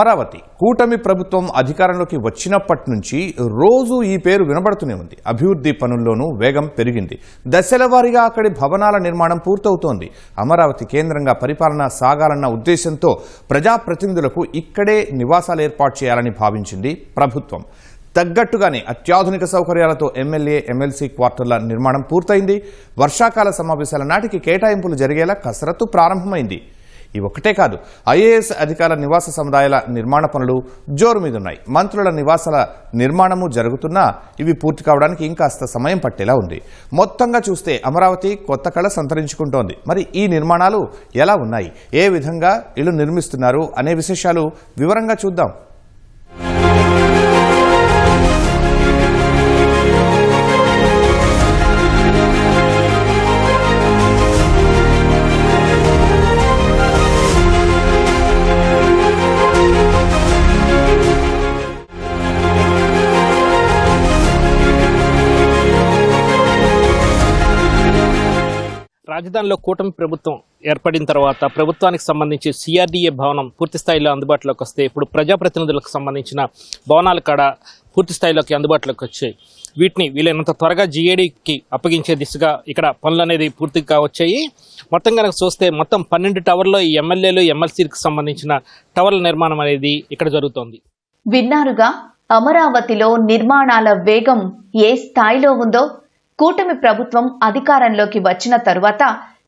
అమరావతి కూటమి ప్రభుత్వం అధికారంలోకి వచ్చినప్పటి నుంచి రోజు ఈ పేరు వినబడుతూనే ఉంది. అభివృద్ధి పనుల్లోనూ వేగం పెరిగింది. దశల వారీగా అక్కడి భవనాల నిర్మాణం పూర్తవుతోంది. అమరావతి కేంద్రంగా పరిపాలన సాగాలన్న ఉద్దేశంతో ప్రజాప్రతినిధులకు ఇక్కడే నివాసాలు ఏర్పాటు చేయాలని భావించింది ప్రభుత్వం. తగ్గట్టుగానే అత్యాధునిక సౌకర్యాలతో ఎమ్మెల్యే ఎమ్మెల్సీ క్వార్టర్ల నిర్మాణం పూర్తయింది. వర్షాకాల సమావేశాల నాటికి కేటాయింపులు జరిగేలా కసరత్తు ప్రారంభమైంది. ఈ ఒక్కటే కాదు, ఐఏఎస్ అధికారుల నివాస సముదాయాల నిర్మాణ పనులు జోరు మీదున్నాయి. మంత్రుల నివాసాల నిర్మాణము జరుగుతున్నా ఇవి పూర్తి కావడానికి ఇంకాస్త సమయం పట్టేలా ఉంది. మొత్తంగా చూస్తే అమరావతి కొత్త కళ సంతరించుకుంటోంది. మరి ఈ నిర్మాణాలు ఎలా ఉన్నాయి, ఏ విధంగా ఇళ్లు నిర్మిస్తున్నారు అనే విశేషాలు వివరంగా చూద్దాం. రాజధానిలో కూటమి ప్రభుత్వం ఏర్పడిన తర్వాత ప్రభుత్వానికి సంబంధించి సిఆర్డీఏ భవనం పూర్తి స్థాయిలో అందుబాటులోకి వస్తే ఇప్పుడు ప్రజాప్రతినిధులకు సంబంధించిన భవనాలు కాడ పూర్తి స్థాయిలోకి అందుబాటులోకి వచ్చాయి. వీటిని వీలైనంత త్వరగా జీఏడీకి అప్పగించే దిశగా ఇక్కడ పనులు అనేది పూర్తిగా వచ్చాయి. మొత్తం కనుక చూస్తే మొత్తం 12 టవర్లో ఈ ఎమ్మెల్యేలు ఎమ్మెల్సీలకు సంబంధించిన టవర్ల నిర్మాణం అనేది ఇక్కడ జరుగుతోంది. విన్నారుగా, అమరావతిలో నిర్మాణాల వేగం ఏ స్థాయిలో ఉందో. కూటమి ప్రభుత్వం అధికారంలోకి వచ్చిన తరువాత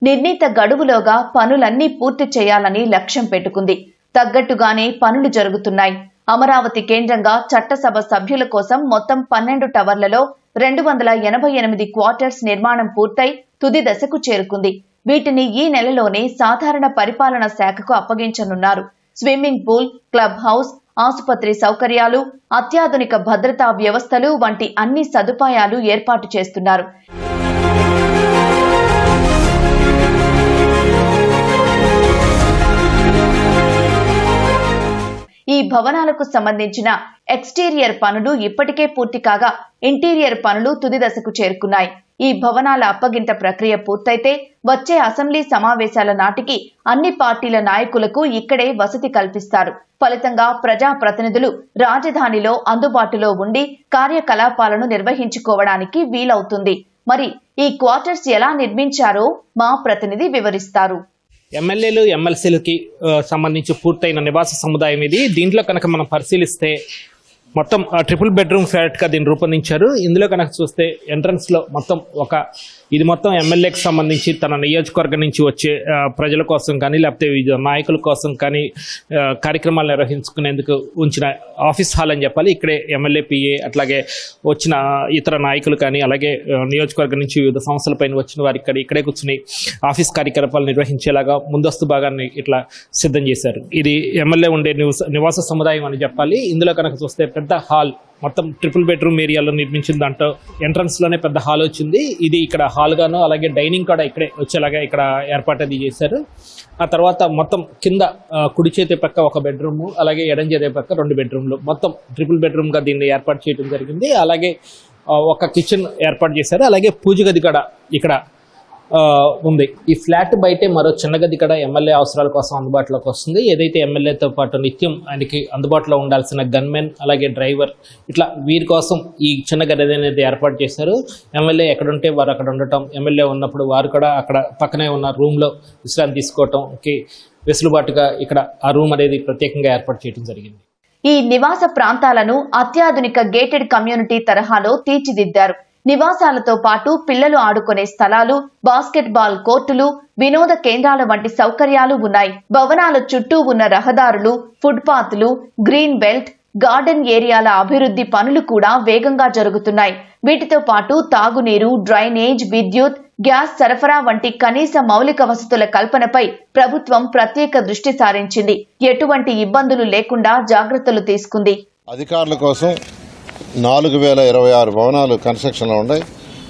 నిర్ణీత గడువులోగా పనులన్నీ పూర్తి చేయాలని లక్ష్యం పెట్టుకుంది. తగ్గట్టుగానే పనులు జరుగుతున్నాయి. అమరావతి కేంద్రంగా చట్టసభ సభ్యుల కోసం మొత్తం 12 టవర్లలో 288 క్వార్టర్స్ నిర్మాణం పూర్తయి తుది దశకు చేరుకుంది. వీటిని ఈ నెలలోనే సాధారణ పరిపాలన శాఖకు అప్పగించనున్నారు. స్విమ్మింగ్ పూల్, క్లబ్ హౌస్, ఆసుపత్రి సౌకర్యాలు, అత్యాధునిక భద్రతా వ్యవస్థలు వంటి అన్ని సదుపాయాలు ఏర్పాటు చేస్తున్నారు. ఈ భవనాలకు సంబంధించిన ఎక్స్టీరియర్ పనులు ఇప్పటికే పూర్తి కాగా ఇంటీరియర్ పనులు తుది దశకు చేరుకున్నాయి. ఈ భవనాల అప్పగింత ప్రక్రియ పూర్తయితే వచ్చే అసెంబ్లీ సమావేశాల నాటికి అన్ని పార్టీల నాయకులకు ఇక్కడే వసతి కల్పిస్తారు. ఫలితంగా ప్రజాప్రతినిధులు రాజధానిలో అందుబాటులో ఉండి కార్యకలాపాలను నిర్వహించుకోవడానికి వీలవుతుంది. మరి ఈ క్వార్టర్స్ ఎలా నిర్మించారో మా ప్రతినిధి వివరిస్తారు. ఎమ్మెల్యేలు ఎమ్మెల్సీలకి సంబంధించి పూర్తయిన నివాస సముదాయం ఇది. దీంట్లో కనుక మనం పరిశీలిస్తే మొత్తం ట్రిపుల్ బెడ్రూమ్ ఫ్లాట్ గా దీన్ని రూపొందించారు. ఇందులో కనుక చూస్తే ఎంట్రన్స్ లో మొత్తం ఇది మొత్తం ఎమ్మెల్యేకి సంబంధించి తన నియోజకవర్గం నుంచి వచ్చే ప్రజల కోసం కానీ లేకపోతే నాయకుల కోసం కానీ కార్యక్రమాలు నిర్వహించుకునేందుకు ఉంచిన ఆఫీస్ హాల్ అని చెప్పాలి. ఇక్కడే ఎమ్మెల్యే పిఏ అట్లాగే వచ్చిన ఇతర నాయకులు కానీ అలాగే నియోజకవర్గం నుంచి వివిధ సంస్థలపైన వచ్చిన వారు ఇక్కడే కూర్చుని ఆఫీస్ కార్యకలాపాలు నిర్వహించేలాగా ముందస్తు భాగాన్ని ఇట్లా సిద్ధం చేశారు. ఇది ఎమ్మెల్యే ఉండే నివాస సముదాయం అని చెప్పాలి. ఇందులో కనుక చూస్తే పెద్ద హాల్ మొత్తం ట్రిపుల్ బెడ్రూమ్ ఏరియాలో నిర్మించిన దాంట్లో ఎంట్రన్స్ లోనే పెద్ద హాల్ వచ్చింది. ఇది ఇక్కడ హాల్ గాను అలాగే డైనింగ్ కూడా ఇక్కడే వచ్చేలాగా ఇక్కడ ఏర్పాటు అది చేశారు. ఆ తర్వాత మొత్తం కింద కుడి చేతి పక్క ఒక బెడ్రూమ్ అలాగే ఎడం చేతి పక్క 2 బెడ్రూమ్లు మొత్తం ట్రిపుల్ బెడ్రూమ్ గా దీన్ని ఏర్పాటు చేయడం జరిగింది. అలాగే ఒక కిచెన్ ఏర్పాటు చేశారు. అలాగే పూజ గది కూడా ఇక్కడ ఉంది. ఈ ఫ్లాట్ బయటే మరో చిన్న గది కూడా ఎమ్మెల్యే అవసరాల కోసం అందుబాటులోకి వస్తుంది. ఏదైతే ఎమ్మెల్యేతో పాటు నిత్యం ఆయనకి అందుబాటులో ఉండాల్సిన గన్మెన్ అలాగే డ్రైవర్ ఇట్లా వీరి కోసం ఈ చిన్న గది అనేది ఏర్పాటు చేశారు. ఎమ్మెల్యే ఎక్కడుంటే వారు అక్కడ ఉండటం, ఎమ్మెల్యే ఉన్నప్పుడు వారు కూడా అక్కడ పక్కనే ఉన్న రూమ్లో విశ్రాంతి తీసుకోవటంకి వెసులుబాటుగా ఇక్కడ ఆ రూమ్ అనేది ప్రత్యేకంగా ఏర్పాటు చేయడం జరిగింది. ఈ నివాస ప్రాంతాలను అత్యాధునిక గేటెడ్ కమ్యూనిటీ తరహాలో తీర్చిదిద్దారు. నివాసాలతో పాటు పిల్లలు ఆడుకునే స్థలాలు, బాస్కెట్ బాల్ కోర్టులు, వినోద కేంద్రాల వంటి సౌకర్యాలు ఉన్నాయి. భవనాల చుట్టూ ఉన్న రహదారులు, ఫుట్పాత్లు, గ్రీన్ బెల్ట్, గార్డెన్ ఏరియాల అభివృద్ధి పనులు కూడా వేగంగా జరుగుతున్నాయి. వీటితో పాటు తాగునీరు, డ్రైనేజ్, విద్యుత్, గ్యాస్ సరఫరా వంటి కనీస మౌలిక వసతుల కల్పనపై ప్రభుత్వం ప్రత్యేక దృష్టి సారించింది. ఎటువంటి ఇబ్బందులు లేకుండా జాగ్రత్తలు తీసుకుంది. అధికారుల కోసం 4026 భవనాలు కన్స్ట్రక్షన్లో ఉన్నాయి.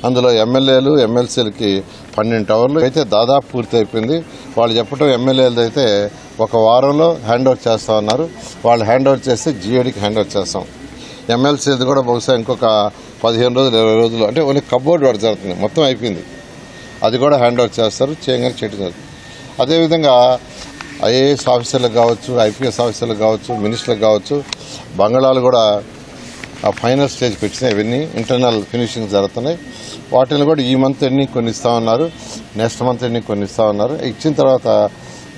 అందులో ఎమ్మెల్యేలు ఎమ్మెల్సీలకి 12 టవర్లు అయితే దాదాపు పూర్తి అయిపోయింది. వాళ్ళు చెప్పడం ఎమ్మెల్యేలు అయితే ఒక వారంలో హ్యాండ్ ఓవర్ చేస్తా ఉన్నారు. వాళ్ళు హ్యాండ్ ఓవర్ చేస్తే జీఏడీకి హ్యాండ్ ఓవర్ చేస్తాం. ఎమ్మెల్సీది కూడా బహుశా ఇంకొక 15 రోజులు 20 రోజులు అంటే ఓన్లీ కబోర్డ్ వర్క్ జరుగుతుంది, మొత్తం అయిపోయింది. అది కూడా హ్యాండ్ ఓవర్ చేస్తారు, చేయగానే చేయడం జరుగుతుంది. అదేవిధంగా ఐఏఎస్ ఆఫీసర్లకు కావచ్చు, ఐపీఎస్ ఆఫీసర్లకు కావచ్చు, మినిస్టర్లకు కావచ్చు బంగాళాలు కూడా ఆ ఫైనల్ స్టేజ్కి వచ్చినాయి. ఇవన్నీ ఇంటర్నల్ ఫినిషింగ్ జరుగుతున్నాయి. వాటిని కూడా ఈ మంత్ ఎన్ని కొన్ని ఇస్తా ఉన్నారు, నెక్స్ట్ మంత్ ఎన్ని కొన్ని ఇస్తా ఉన్నారు. ఇచ్చిన తర్వాత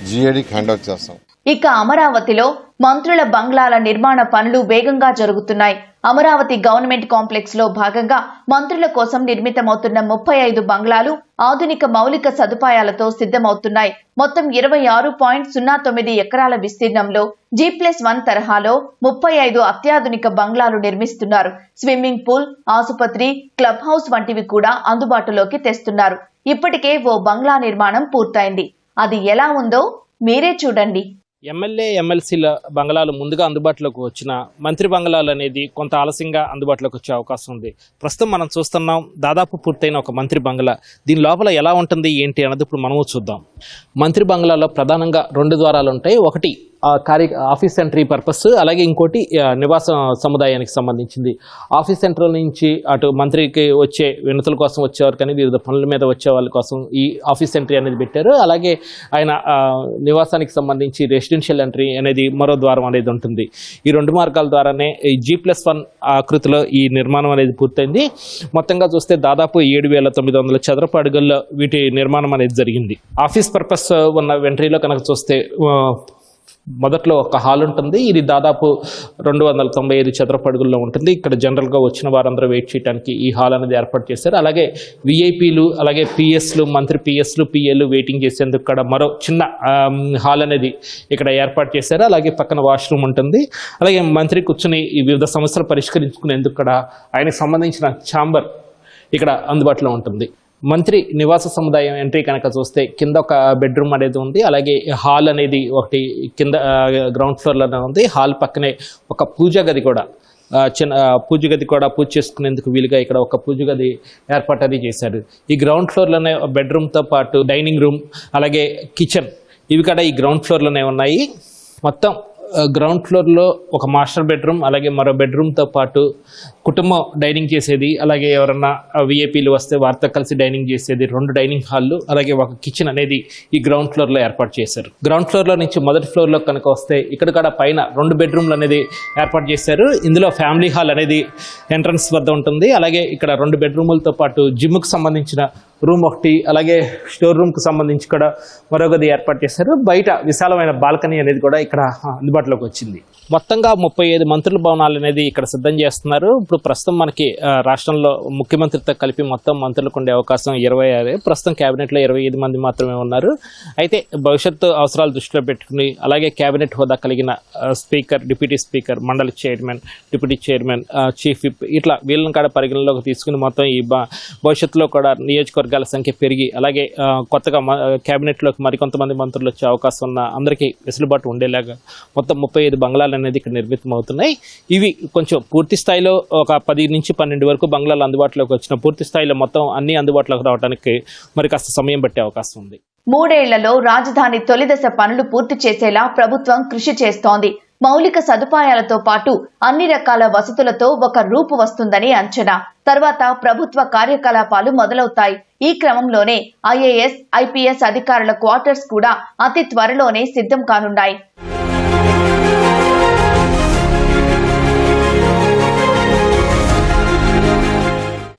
జిఏడికి హ్యాండ్ ఓవర్ చేస్తాం. ఇక అమరావతిలో మంత్రుల బంగ్లాల నిర్మాణ పనులు వేగంగా జరుగుతున్నాయి. అమరావతి గవర్నమెంట్ కాంప్లెక్స్ లో భాగంగా మంత్రుల కోసం నిర్మితమవుతున్న 35 బంగ్లాలు ఆధునిక మౌలిక సదుపాయాలతో సిద్ధమవుతున్నాయి. మొత్తం 26.09 ఎకరాల విస్తీర్ణంలో G+1 తరహాలో 35 అత్యాధునిక బంగ్లాలు నిర్మిస్తున్నారు. స్విమ్మింగ్ పూల్, ఆసుపత్రి, క్లబ్ హౌస్ వంటివి కూడా అందుబాటులోకి తెస్తున్నారు. ఇప్పటికే ఓ బంగ్లా నిర్మాణం పూర్తయింది. అది ఎలా ఉందో మీరే చూడండి. ఎమ్మెల్యే ఎమ్మెల్సీల బంగ్లాలు ముందుగా అందుబాటులోకి వచ్చిన మంత్రి బంగ్లాలు అనేది కొంత ఆలస్యంగా అందుబాటులోకి వచ్చే అవకాశం ఉంది. ప్రస్తుతం మనం చూస్తున్నాం దాదాపు పూర్తయిన ఒక మంత్రి బంగ్లా. దీని లోపల ఎలా ఉంటుంది ఏంటి అన్నది ఇప్పుడు మనము చూద్దాం. మంత్రి బంగ్లాలో ప్రధానంగా 2 ద్వారాలు ఉంటాయి. ఒకటి ఆఫీస్ ఎంట్రీ పర్పస్, అలాగే ఇంకోటి నివాస సముదాయానికి సంబంధించింది. ఆఫీస్ సెంటర్ నుంచి అటు మంత్రికి వచ్చే వినతుల కోసం వచ్చేవారు, కానీ వివిధ పనుల మీద వచ్చే వాళ్ళ కోసం ఈ ఆఫీస్ ఎంట్రీ అనేది పెట్టారు. అలాగే ఆయన నివాసానికి సంబంధించి రెసిడెన్షియల్ ఎంట్రీ అనేది మరో ద్వారం అనేది ఉంటుంది. ఈ 2 మార్గాల ద్వారానే G+1 ఆకృతిలో ఈ నిర్మాణం అనేది పూర్తయింది. మొత్తంగా చూస్తే దాదాపు 7,900 చదరపు అడుగుల్లో వీటి నిర్మాణం అనేది జరిగింది. ఆఫీస్ పర్పస్ ఉన్న ఎంట్రీలో కనుక చూస్తే మొదట్లో ఒక హాల్ ఉంటుంది. ఇది దాదాపు 295 చదరపు అడుగుల్లో ఉంటుంది. ఇక్కడ జనరల్గా వచ్చిన వారందరూ వెయిట్ చేయడానికి ఈ హాల్ అనేది ఏర్పాటు చేశారు. అలాగే విఐపీలు, అలాగే పిఎస్లు, మంత్రి పిఎస్లు, పిఏలు వెయిటింగ్ చేసేందుకు ఇక్కడ మరో చిన్న హాల్ అనేది ఇక్కడ ఏర్పాటు చేశారు. అలాగే పక్కన వాష్రూమ్ ఉంటుంది. అలాగే మంత్రి కూర్చుని ఈ వివిధ సమస్యలు పరిష్కరించుకునేందుకు ఇక్కడ ఆయనకు సంబంధించిన ఛాంబర్ ఇక్కడ అందుబాటులో ఉంటుంది. మంత్రి నివాస సముదాయం ఎంట్రీ కనుక చూస్తే కింద ఒక బెడ్రూమ్ అనేది ఉంది. అలాగే హాల్ అనేది ఒకటి కింద గ్రౌండ్ ఫ్లోర్లోనే ఉంది. హాల్ పక్కనే ఒక పూజ గది కూడా, చిన్న పూజ గది కూడా పూజ చేసుకునేందుకు వీలుగా ఇక్కడ ఒక పూజ గది ఏర్పాటు అది చేశారు. ఈ గ్రౌండ్ ఫ్లోర్లోనే బెడ్రూమ్తో పాటు డైనింగ్ రూమ్, అలాగే కిచెన్ ఇవి కూడా ఈ గ్రౌండ్ ఫ్లోర్లోనే ఉన్నాయి. మొత్తం గ్రౌండ్ ఫ్లోర్లో ఒక మాస్టర్ బెడ్రూమ్, అలాగే మరో బెడ్రూమ్తో పాటు కుటుంబం డైనింగ్ చేసేది, అలాగే ఎవరన్నా విఐపీలు వస్తే వారితో కలిసి డైనింగ్ చేసేది 2 డైనింగ్ హాల్లు, అలాగే ఒక కిచెన్ అనేది ఈ గ్రౌండ్ ఫ్లోర్లో ఏర్పాటు చేశారు. గ్రౌండ్ ఫ్లోర్లో నుంచి మొదటి ఫ్లోర్లో కనుక వస్తే ఇక్కడ కూడా పైన 2 బెడ్రూమ్లు అనేది ఏర్పాటు చేశారు. ఇందులో ఫ్యామిలీ హాల్ అనేది ఎంట్రన్స్ వద్ద ఉంటుంది. అలాగే ఇక్కడ 2 బెడ్రూములతో పాటు జిమ్కి సంబంధించిన రూమ్ ఒకటి, అలాగే స్టోర్ రూమ్కి సంబంధించి కూడా మరో గది ఏర్పాటు చేశారు. బయట విశాలమైన బాల్కనీ అనేది కూడా ఇక్కడ అందుబాటులోకి వచ్చింది. మొత్తంగా 35 మంత్రుల భవనాలు అనేది ఇక్కడ సిద్ధం చేస్తున్నారు. ఇప్పుడు ప్రస్తుతం మనకి రాష్ట్రంలో ముఖ్యమంత్రితో కలిపి మొత్తం మంత్రులకు ఉండే అవకాశం 26. ప్రస్తుతం కేబినెట్లో 25 మంది మాత్రమే ఉన్నారు. అయితే భవిష్యత్తు అవసరాలు దృష్టిలో పెట్టుకుని, అలాగే కేబినెట్ హోదా కలిగిన స్పీకర్, డిప్యూటీ స్పీకర్, మండలి chairman, deputy chairman, chief whip ఇట్లా వీళ్ళని కూడా పరిగణలోకి తీసుకుని మొత్తం ఈ భవిష్యత్తులో కూడా నియోజకవర్గాల సంఖ్య పెరిగి, అలాగే కొత్తగా కేబినెట్లోకి మరికొంతమంది మంత్రులు వచ్చే అవకాశం ఉన్న అందరికీ వెసులుబాటు ఉండేలాగా మొత్తం 35 బంగ్లాలు అనేది ఇక్కడ నిర్మితం అవుతున్నాయి. ఇవి కొంచెం పూర్తి స్థాయిలో ఒక 10 నుంచి 12 వరకు బంగ్లాలు అందుబాటులోకి వచ్చిన, పూర్తి స్థాయిలో మొత్తం అన్ని అందుబాటులోకి రావడానికి మరి కాస్త సమయం పట్టే అవకాశం ఉంది. 3 ఏళ్లలో రాజధాని తొలిదశ పనులు పూర్తి చేసేలా ప్రభుత్వం కృషి చేస్తోంది. మౌలిక సదుపాయాలతో పాటు అన్ని రకాల వసతులతో ఒక రూపు వస్తుందని అంచనా. తర్వాత ప్రభుత్వ కార్యకలాపాలు మొదలవుతాయి. ఈ క్రమంలోనే ఐఏఎస్, ఐపీఎస్ అధికారుల క్వార్టర్స్ కూడా అతి త్వరలోనే సిద్ధం కానున్నాయి.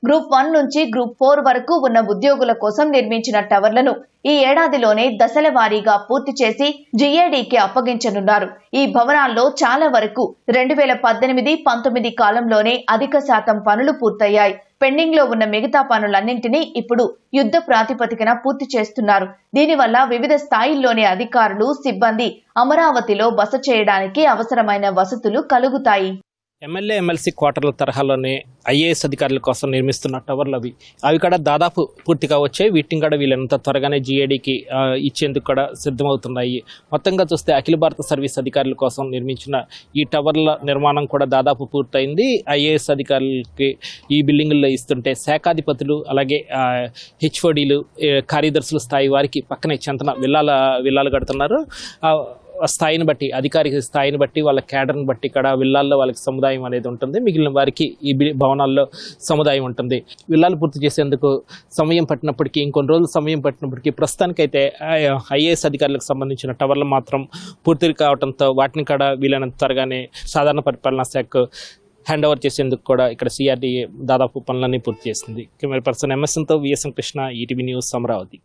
గ్రూప్ 1 నుంచి గ్రూప్ 4 వరకు ఉన్న ఉద్యోగుల కోసం నిర్మించిన టవర్లను ఈ ఏడాదిలోనే దశల వారీగా పూర్తి చేసి జిఏడికి అప్పగించనున్నారు. ఈ భవనాల్లో చాలా వరకు 2018-19 కాలంలోనే అధిక శాతం పనులు పూర్తయ్యాయి. పెండింగ్ లో ఉన్న మిగతా పనులన్నింటినీ ఇప్పుడు యుద్ధ ప్రాతిపదికన పూర్తి చేస్తున్నారు. దీనివల్ల వివిధ స్థాయిల్లోని అధికారులు, సిబ్బంది అమరావతిలో బస చేయడానికి అవసరమైన వసతులు కలుగుతాయి. ఎమ్మెల్యే ఎమ్మెల్సీ క్వార్టర్ల తరహాలోనే ఐఏఎస్ అధికారుల కోసం నిర్మిస్తున్న టవర్లు అవి కూడా దాదాపు పూర్తిగా వచ్చాయి. వీటిని కూడా వీళ్ళంత త్వరగానే జిఏడికి ఇచ్చేందుకు కూడా సిద్ధమవుతున్నాయి. మొత్తంగా చూస్తే అఖిల భారత సర్వీస్ అధికారుల కోసం నిర్మించిన ఈ టవర్ల నిర్మాణం కూడా దాదాపు పూర్తయింది. ఐఏఎస్ అధికారులకి ఈ బిల్డింగుల్లో ఇస్తుంటే శాఖాధిపతులు, అలాగే హెచ్ఓడీలు, కార్యదర్శుల స్థాయి వారికి పక్కనే చెంతన విల్లాలు కడుతున్నారు. స్థాయిని బట్టి, అధికారిక స్థాయిని బట్టి, వాళ్ళ క్యాడర్ని బట్టి ఇక్కడ విల్లాల్లో వాళ్ళకి సముదాయం అనేది ఉంటుంది. మిగిలిన వారికి ఈ భవనాల్లో సముదాయం ఉంటుంది. విల్లాలు పూర్తి చేసేందుకు సమయం పట్టినప్పటికీ, ఇంకొన్ని రోజులు సమయం పట్టినప్పటికీ ప్రస్తుతానికైతే ఐఏఎస్ అధికారులకు సంబంధించిన టవర్లు మాత్రం పూర్తి కావడంతో వాటిని కూడా వీలైనంత త్వరగానే సాధారణ పరిపాలనా శాఖకు హ్యాండ్ ఓవర్ చేసేందుకు కూడా ఇక్కడ సిఆర్డీఏ దాదాపు పనులన్నీ పూర్తి చేసింది. కెమెరా పర్సన్ ఎంఎస్ఎన్తో VSM Krishna, ETV news, Amaravati.